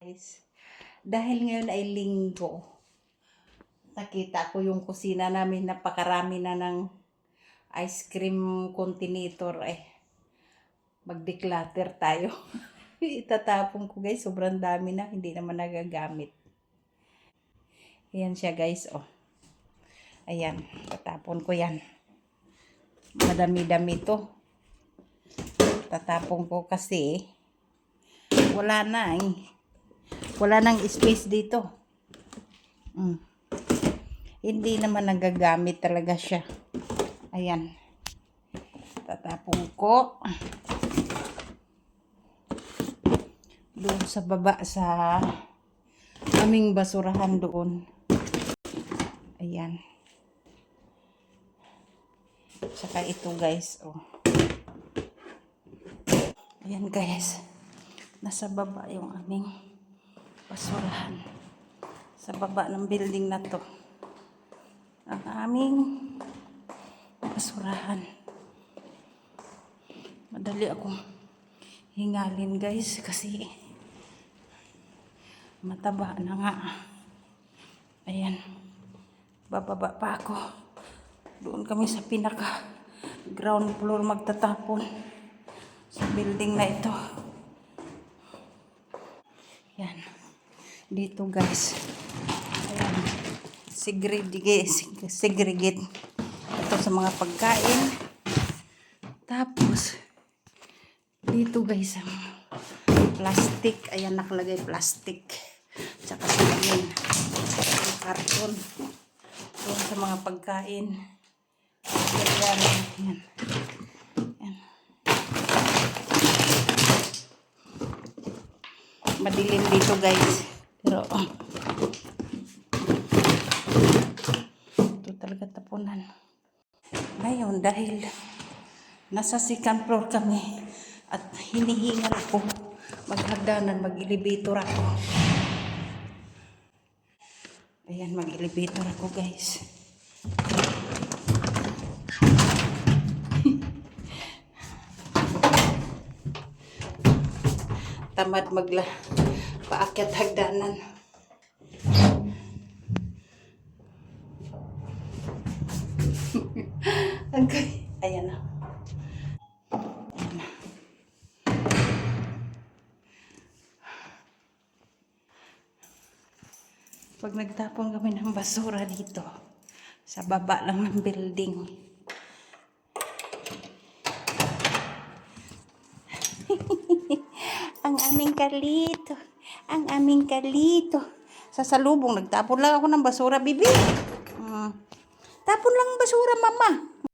guys. Dahil ngayon ay linggo, nakita ko yung kusina namin, napakarami na ng ice cream container. Mag-declutter tayo. Itatapon ko guys, sobrang dami na, hindi naman nagagamit. Ayan siya guys, oh. Ayan, tatapon ko yan. Madami-dami to. Tatapon ko kasi wala nang space dito. Hindi naman nagagamit talaga siya. Ayan. Tatapon ko doon sa baba sa aming basurahan doon. Ayan. Saka ito guys, oh. Ayan guys. Nasa baba yung aming basurahan. Sa baba ng building na to. Ang aming basurahan. Madali akong hingalin guys kasi mataba na nga. Ayan. Bababa pa ako. Doon kami sa pinaka ground floor magtatapon sa building na ito. Yan. Dito guys. Ayan. Segregate. Ito sa mga pagkain. Tapos, dito guys, plastic. Ayan, nakalagay plastic. Tsaka sa amin. Karton. Doon sa mga pagkain. Ayan. Ayan. Madilim dito guys. Pero ito talaga tapunan. Ngayon dahil nasa second floor kami at hinihingal ako, maghagdanan, mag-elevator ako. Ayan, mag-elevator ako guys. Tamad paakyat hagdanan. Okay. Ayan na. Ayan na. Pag nagtapon kami ng basura dito, sa baba lang ng building. Ang aming kalito. Sa salubong, nagtapon lang ako ng basura, bibi. Tapon lang basura, mama.